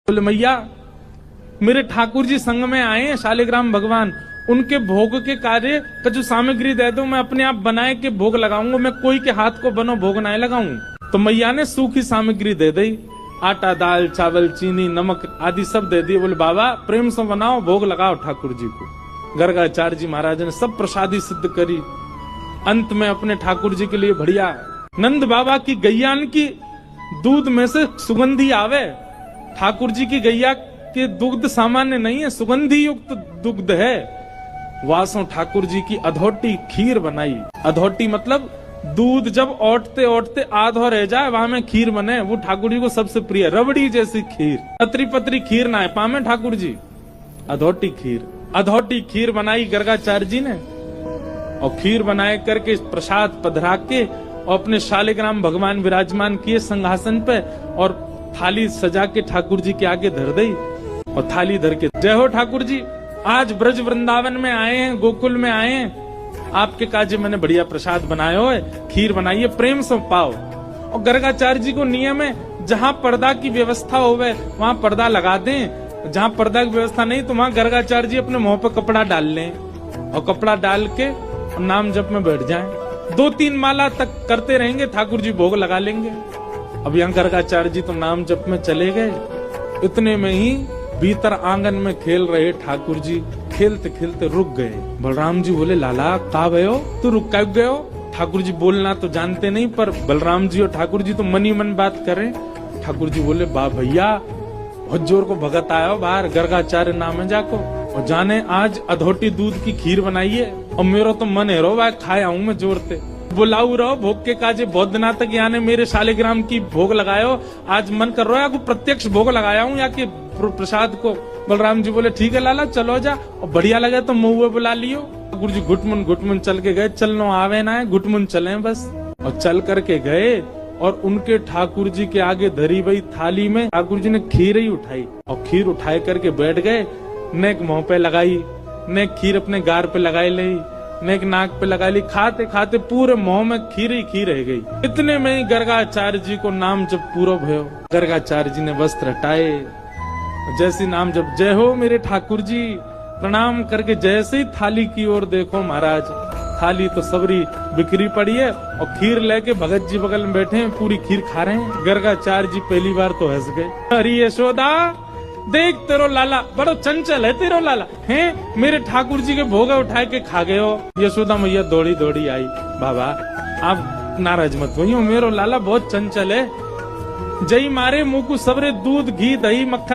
बोले मैया मेरे ठाकुर जी संग में आए हैं शालिग्राम भगवान, उनके भोग के कार्य का जो सामग्री दे दो मैं अपने आप बनाए के भोग लगाऊंगा, मैं कोई के हाथ को बनो भोग ना लगाऊं। तो मैया ने सूखी सामग्री दे दी, आटा दाल चावल चीनी नमक आदि सब दे दिए। बोले बाबा प्रेम से बनाओ भोग लगाओ ठाकुर जी को। गर्गाचार्य जी महाराज ने सब प्रसादी सिद्ध करी। अंत में अपने ठाकुर जी के लिए बढ़िया नंद बाबा की गैयान की दूध में से सुगंधी आवे। ठाकुर जी की गैया के दुग्ध सामान्य नहीं है, सुगंधी युक्त दुग्ध है। वासों ठाकुर जी की अधोटी खीर बनाई। अधोटी मतलब दूध जब ओटते ओटते आधो रह जाए वहां में खीर बने, वो ठाकुर जी को सबसे प्रिय। रबड़ी जैसी खीर, पतरी पतरी खीर ना है पामे ठाकुर जी, अधोटी खीर। अधोटी खीर बनाई गर्गाचार्य जी ने, और खीर बनाए करके प्रसाद पधरा के और अपने शालिग्राम भगवान विराजमान किए सिंहासन पे, और थाली सजा के ठाकुर जी के आगे धर दी। और थाली धर के जय हो ठाकुर जी, आज ब्रज वृंदावन में आए हैं, गोकुल में आए हैं, आपके काजे मैंने बढ़िया प्रसाद बनाया हो, खीर बनाई है, प्रेम से पाओ। और गर्गाचार्य जी को नियम है जहाँ पर्दा की व्यवस्था होवे वहाँ पर्दा लगा दें, जहाँ पर्दा की व्यवस्था नहीं तो वहाँ गर्गाचार्य जी अपने मुंह पे कपड़ा डाल लें और कपड़ा डाल के नाम जप में बैठ जाएं। 2-3 माला तक करते रहेंगे, ठाकुर जी भोग लगा लेंगे। अब यहाँ गर्गाचार्य जी तो नाम जप में चले गए। इतने में ही भीतर आंगन में खेल रहे ठाकुर जी खेलते खेलते रुक गए। बलराम जी बोले लाला का गए हो, तू रुक क्यों गए हो? ठाकुर जी बोलना तो जानते नहीं, पर बलराम जी और ठाकुर जी तो मन ही मन बात करें। ठाकुर जी बोले बा भैया बहुत जोर को भगत आया हो बाहर, गर्गाचार्य नाम है जाको, और जाने आज अधोटी दूध की खीर बनाई है और मेरा तो मन है रो भाई खाए आऊं मैं जोर से। बुलाऊ रहो भोग के काजे, बहुत दिना तक यानी मेरे शालिग्राम की भोग लगायो, आज मन कर रहा है को प्रत्यक्ष भोग लगाया हूँ या कि प्रसाद को। बलराम जी बोले ठीक है लाला चलो जा, और बढ़िया लगे तो मुँह बुला लियो। गुरु जी घुटमुन चल के गए, चलनो आवे ना है घुटमुन चले बस। और चल करके गए और उनके ठाकुर जी के आगे धरी हुई थाली में ठाकुर जी ने खीर ही उठाई, और खीर उठाए करके बैठ गए। नेक मुंह पे लगाई, नेक खीर अपने गार पे लगाई ली, नेक नाक पे लगा ली, खाते खाते पूरे मुंह में खीर ही खीर रह गई। इतने में ही गर्गाचार्य जी को नाम जब पूरा भयो, गर्गाचार्य जी ने वस्त्र हटाए, जैसी नाम जब जय हो मेरे ठाकुर जी, प्रणाम करके जैसे ही थाली की ओर देखो महाराज, थाली तो सबरी बिखरी पड़ी है और खीर लेके भगत जी बगल में बैठे हैं, पूरी खीर खा रहे हैं। गर्गाचार्य जी पहली बार तो हंस गए। अरे यशोदा देख तेरो लाला बड़ो चंचल है, तेरो लाला है मेरे ठाकुर जी के भोग उठाए के खा गए हो। यशोदा मैया दौड़ी दौड़ी आई, बाबा आप नाराज मत होइयो, मेरो लाला बहुत चंचल है, जई मारे मुंह को सबरे दूध घी दही मक्खन